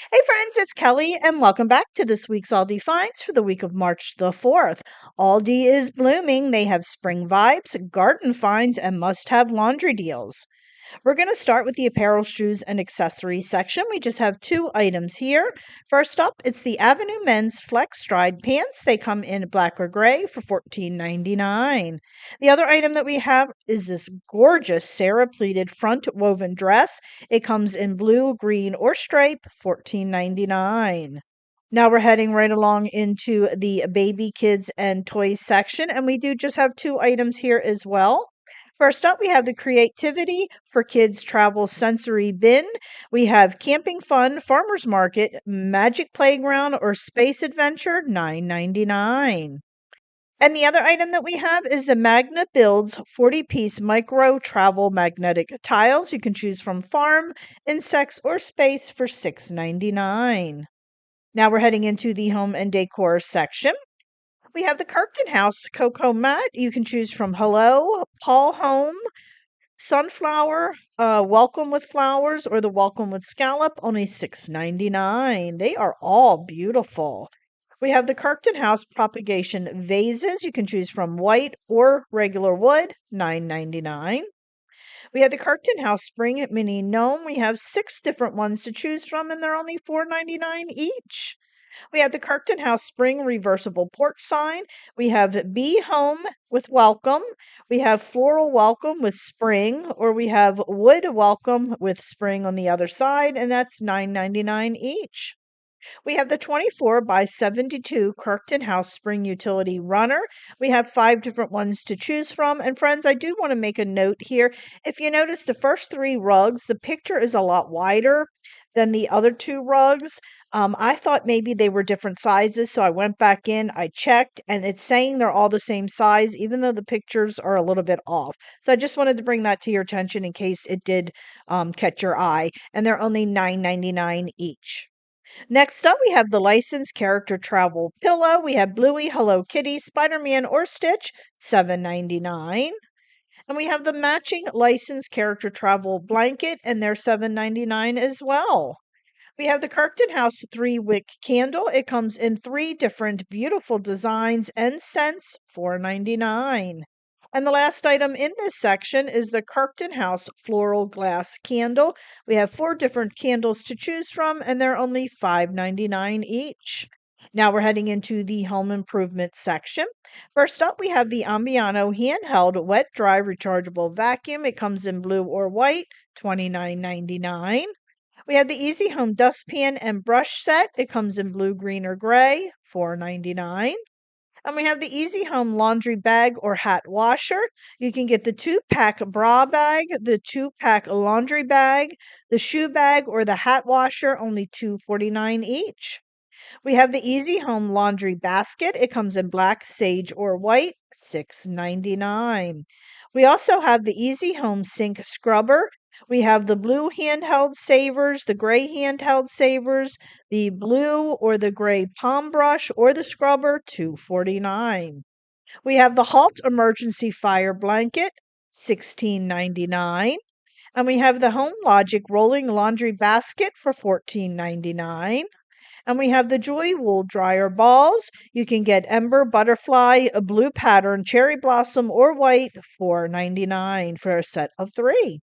Hey friends, it's Kelly, and welcome back to this week's Aldi finds for the week of March the 4th. Aldi is blooming. They have spring vibes, garden finds, and must have laundry deals. We're going to start with the apparel, shoes, and accessories section. We just have two items here. First up, it's the Avenue Men's Flex Stride pants. They come in black or gray for $14.99. The other item that we have is this gorgeous Sarah pleated front woven dress. It comes in blue, green, or stripe, $14.99. Now we're heading right along into the baby, kids, and toys section, and we do just have two items here as well. First up, we have the Creativity for Kids Travel Sensory Bin. We have Camping Fun, Farmers Market, Magic Playground, or Space Adventure, $9.99. And the other item that we have is the Magna Builds 40-piece micro travel magnetic tiles. You can choose from farm, insects, or space for $6.99. Now we're heading into the home and decor section. We have the Kirkton House Cocoa Mat. You can choose from Hello, Paul Home, Sunflower, Welcome with Flowers, or the Welcome with Scallop, only $6.99. They are all beautiful. We have the Kirkton House Propagation Vases. You can choose from white or regular wood, $9.99. We have the Kirkton House Spring Mini Gnome. We have 6 different ones to choose from, and they're only $4.99 each. We have the Kirkton House Spring Reversible Porch Sign. We have Be Home with Welcome. We have Floral Welcome with Spring, or we have Wood Welcome with Spring on the other side, and that's $9.99 each. We have the 24 by 72 Kirkton House Spring Utility Runner. We have 5 different ones to choose from. And friends, I do want to make a note here. If you notice the first 3 rugs, the picture is a lot wider than the other 2 rugs. I thought maybe they were different sizes, so I went back in, I checked, and it's saying they're all the same size, even though the pictures are a little bit off. So I just wanted to bring that to your attention in case it did catch your eye. And they're only $9.99 each. Next up, we have the licensed character travel pillow. We have Bluey, Hello Kitty, Spider-Man, or Stitch, $7.99. And we have the matching licensed character travel blanket, and they're $7.99 as well. We have the Kirkton House 3-wick candle. It comes in 3 different beautiful designs and scents, $4.99. And the last item in this section is the Kirkton House floral glass candle. We have 4 different candles to choose from, and they're only $5.99 each. Now we're heading into the home improvement section. First up, we have the Ambiano handheld wet dry rechargeable vacuum. It comes in blue or white, $29.99. We have the Easy Home dustpan and brush set. It comes in blue, green, or gray, $4.99. And we have the Easy Home laundry bag or hat washer. You can get the 2-pack bra bag, the 2-pack laundry bag, the shoe bag, or the hat washer, only $2.49 each. We have the Easy Home laundry basket. It comes in black, sage, or white, $6.99. We also have the Easy Home sink scrubber. We have the blue handheld savers, the gray handheld savers, the blue or the gray palm brush or the scrubber, $2.49. We have the Halt emergency fire blanket, $16.99. And we have the Home Logic rolling laundry basket for $14.99. And we have the Joy Wool dryer balls. You can get Ember, Butterfly, a blue pattern, Cherry Blossom, or white, $4.99 for a set of 3.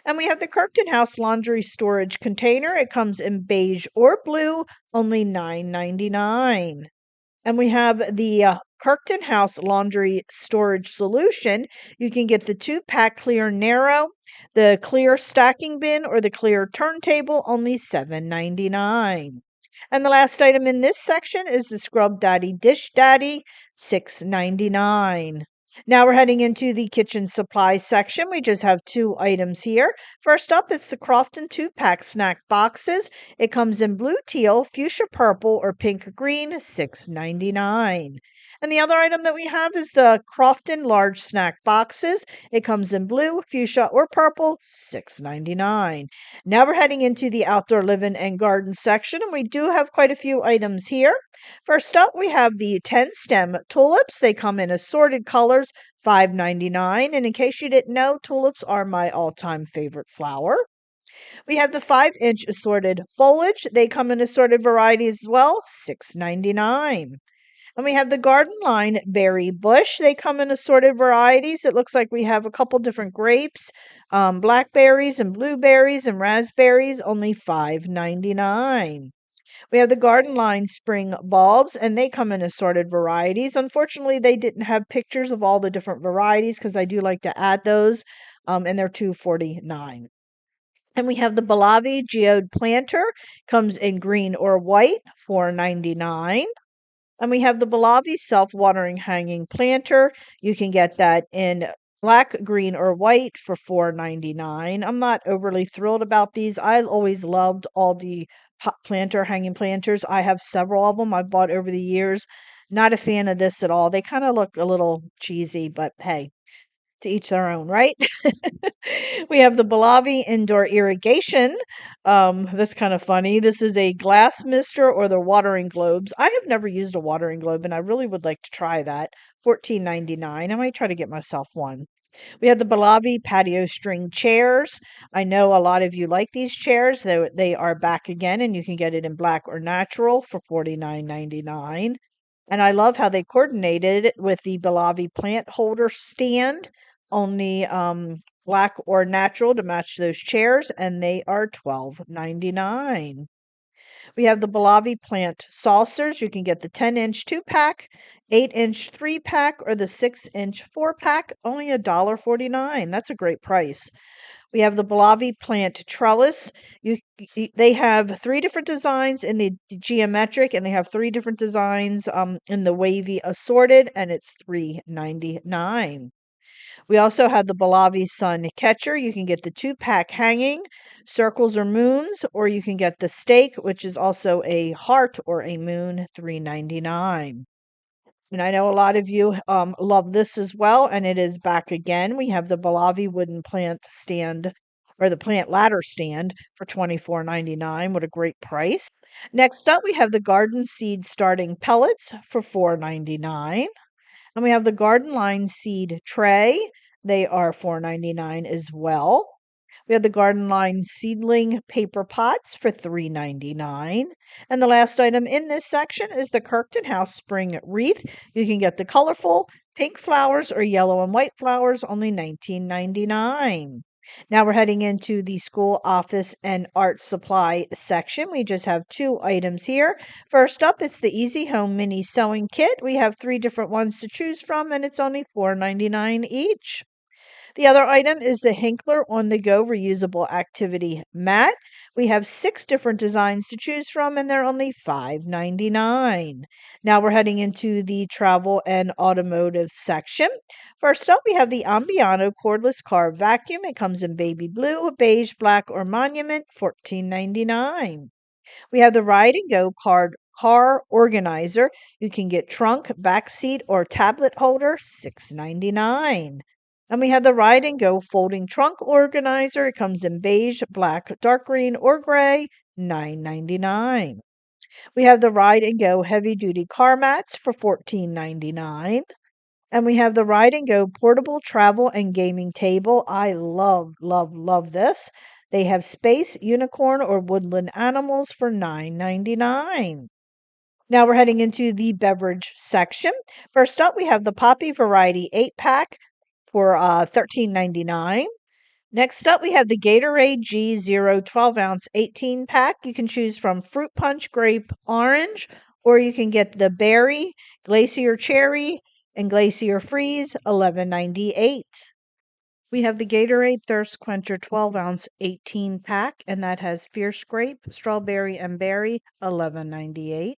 And we have the Kirkton House laundry storage container. It comes in beige or blue, only $9.99. And we have the Kirkton House laundry storage solution. You can get the 2-pack clear narrow, the clear stacking bin, or the clear turntable, only $7.99. And the last item in this section is the Scrub Daddy Dish Daddy, $6.99. Now we're heading into the kitchen supply section. We just have 2 items here. First up, it's the Crofton 2-pack snack boxes. It comes in blue teal, fuchsia purple, or pink green, $6.99. And the other item that we have is the Crofton large snack boxes. It comes in blue, fuchsia, or purple, $6.99. Now we're heading into the outdoor living and garden section, and we do have quite a few items here. First up, we have the 10-stem tulips. They come in assorted colors, $5.99. And in case you didn't know, tulips are my all-time favorite flower. We have the 5-inch assorted foliage. They come in assorted varieties as well, $6.99. And we have the garden line berry bush. They come in assorted varieties. It looks like we have a couple different grapes, blackberries and blueberries and raspberries, only $5.99. We have the garden line spring bulbs, and they come in assorted varieties. Unfortunately, they didn't have pictures of all the different varieties because I do like to add those, and they're $2.49. And we have the Balavi geode planter, comes in green or white, $4.99. And we have the Balavi self-watering hanging planter. You can get that in black, green, or white for $4.99. I'm not overly thrilled about these. I always loved all the hanging planters. I have several of them I've bought over the years. Not a fan of this at all. They kind of look a little cheesy, but hey, to each their own, right? We have the Balavi indoor irrigation. That's kind of funny. This is a glass mister or the watering globes. I have never used a watering globe, and I really would like to try that. $14.99. I might try to get myself one. We have the Balavi patio string chairs. I know a lot of you like these chairs. They are back again, and you can get it in black or natural for $49.99. And I love how they coordinated it with the Balavi plant holder stand, only black or natural to match those chairs, and they are $12.99. We have the Balavi plant saucers. You can get the 10-inch 2-pack, 8-inch 3-pack, or the 6-inch 4-pack, only $1.49. That's a great price. We have the Balavi plant trellis. They have three different designs in the geometric, and they have three different designs in the wavy assorted, and it's $3.99. We also have the Balavi sun catcher. You can get the 2-pack hanging, circles or moons, or you can get the stake, which is also a heart or a moon, $3.99. And I know a lot of you love this as well, and it is back again. We have the Balavi wooden plant stand or the plant ladder stand for $24.99. What a great price. Next up, we have the garden seed starting pellets for $4.99. And we have the garden line seed tray. They are $4.99 as well. We have the garden line seedling paper pots for $3.99. And the last item in this section is the Kirkton House spring wreath. You can get the colorful pink flowers or yellow and white flowers, only $19.99. Now we're heading into the school office and art supply section. We just have two items here. First up, it's the Easy Home Mini Sewing Kit. We have three different ones to choose from, and it's only $4.99 each. The other item is the Hinkler On The Go reusable activity mat. We have 6 different designs to choose from, and they're only $5.99. Now we're heading into the travel and automotive section. First up, we have the Ambiano cordless car vacuum. It comes in baby blue, beige, black, or monument, $14.99. We have the Ride and Go car organizer. You can get trunk, back seat, or tablet holder, $6.99. And we have the Ride and Go folding trunk organizer. It comes in beige, black, dark green, or gray, $9.99. We have the Ride and Go heavy duty car mats for $14.99. And we have the Ride and Go portable travel and gaming table. I love, love, love this. They have space, unicorn, or woodland animals for $9.99. Now we're heading into the beverage section. First up, we have the Poppy Variety 8-pack for $13.99. Next up, we have the Gatorade G Zero 12-ounce 18-pack. You can choose from fruit punch, grape, orange, or you can get the berry, glacier cherry, and glacier freeze, $11.98. We have the Gatorade Thirst Quencher 12-ounce 18-pack, and that has fierce grape, strawberry, and berry, $11.98.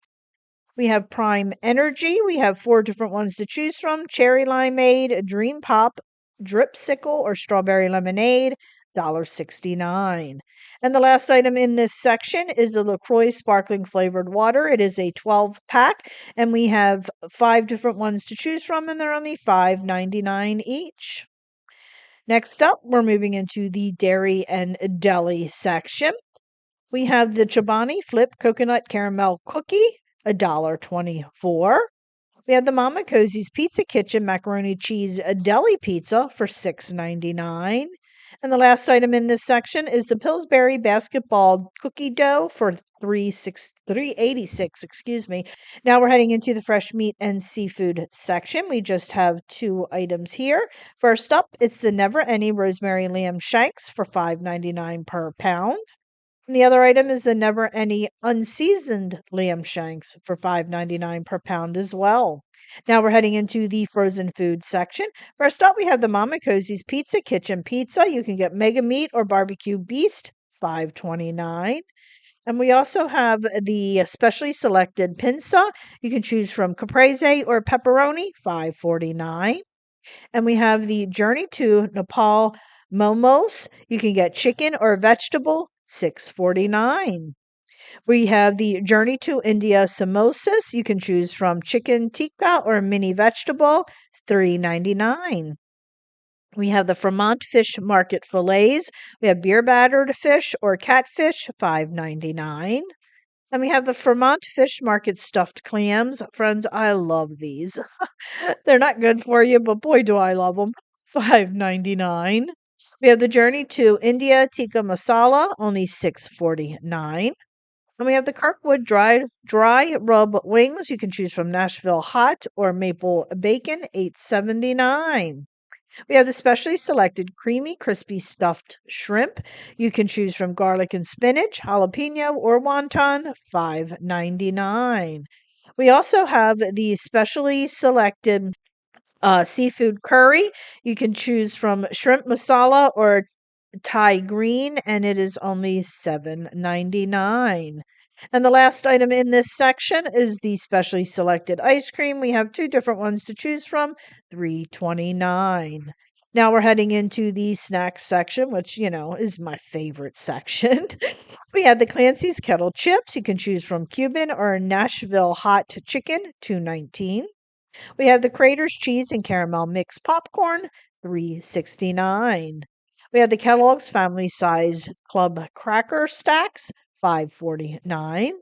We have Prime Energy. We have 4 different ones to choose from: cherry limeade, dream pop, dripsicle, or strawberry lemonade, $1.69. And the last item in this section is the LaCroix sparkling flavored water. It is a 12-pack, and we have 5 different ones to choose from, and they're only $5.99 each. Next up, we're moving into the dairy and deli section. We have the Chobani Flip Coconut Caramel Cookie, $1.24. We have the Mama Cosie's Pizza Kitchen Macaroni Cheese Deli Pizza for $6.99. And the last item in this section is the Pillsbury basketball cookie dough for 386, excuse me. Now we're heading into the fresh meat and seafood section. We just have two items here. First up, it's the Never Any rosemary lamb shanks for $5.99 per pound. And the other item is the Never Any unseasoned lamb shanks for $5.99 per pound as well. Now we're heading into the frozen food section. First up, we have the Mama Cosie's Pizza Kitchen Pizza. You can get Mega Meat or Barbecue Beast, $5.29. And we also have the specially selected pinza. You can choose from caprese or pepperoni, $5.49. And we have the Journey to Nepal momos. You can get chicken or vegetable, $6.49. We have the Journey to India samosas. You can choose from chicken tikka or mini vegetable, $3.99. We have the Fremont Fish Market fillets. We have beer battered fish or catfish, $5.99. And we have the Fremont Fish Market stuffed clams. Friends, I love these. They're not good for you, but boy, do I love them. $5.99. We have the Journey to India Tikka Masala, only $6.49. And we have the Kirkwood dry rub wings. You can choose from Nashville hot or maple bacon, $8.79. We have the specially selected creamy, crispy stuffed shrimp. You can choose from garlic and spinach, jalapeno, or wonton, $5.99. We also have the specially selected seafood curry. You can choose from shrimp masala or Thai green, and it is only $7.99. And the last item in this section is the specially selected ice cream. We have two different ones to choose from, $3.29. Now we're heading into the snack section, which, is my favorite section. We have the Clancy's Kettle Chips. You can choose from Cuban or Nashville Hot Chicken, $2.19. We have the Crater's Cheese and Caramel Mixed Popcorn, $3.69. We have the Kellogg's Family Size Club Cracker Stacks, $5.49.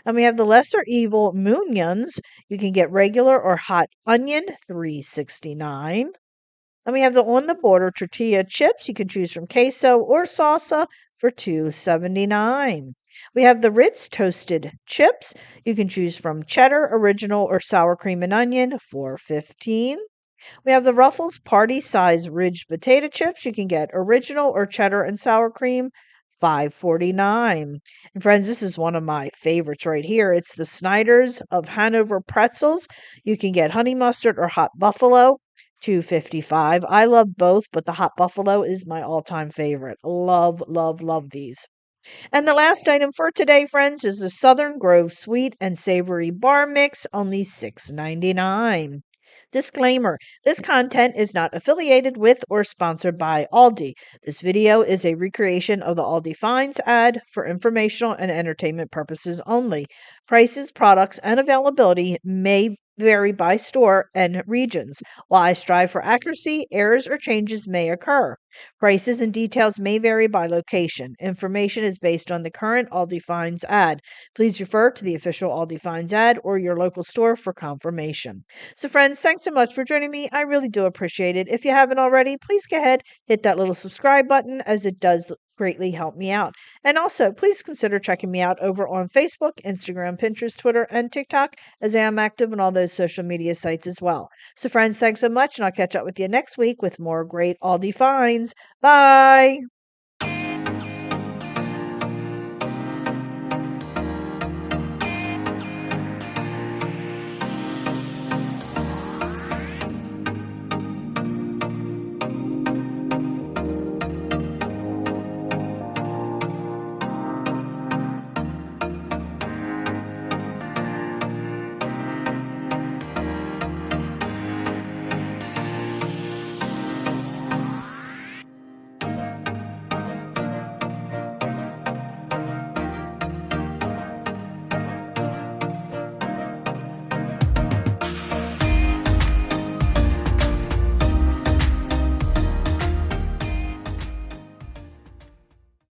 And we have the Lesser Evil Moonions. You can get regular or hot onion, $3.69. And we have the On the Border tortilla chips. You can choose from queso or salsa for $2.79. We have the Ritz toasted chips. You can choose from cheddar, original, or sour cream and onion, $4.15. We have the Ruffles party size ridge potato chips. You can get original or cheddar and sour cream, $5.49. And friends, this is one of my favorites right here. It's the Snyder's of Hanover pretzels. You can get honey mustard or hot buffalo, $2.55. I love both, but the hot buffalo is my all-time favorite. Love, love, love these. And the last item for today, friends, is the Southern Grove Sweet and Savory Bar Mix, only $6.99. Disclaimer: this content is not affiliated with or sponsored by Aldi. This video is a recreation of the Aldi Finds ad for informational and entertainment purposes only. Prices, products, and availability may vary by store and regions. While I strive for accuracy, errors or changes may occur. Prices and details may vary by location. Information is based on the current Aldi Finds ad. Please refer to the official Aldi Finds ad or your local store for confirmation. So, friends, thanks so much for joining me. I really do appreciate it. If you haven't already, please go ahead, hit that little subscribe button, as it does greatly help me out. And also, please consider checking me out over on Facebook, Instagram, Pinterest, Twitter, and TikTok, as I am active on all those social media sites as well. So, friends, thanks so much, and I'll catch up with you next week with more great Aldi finds. Bye.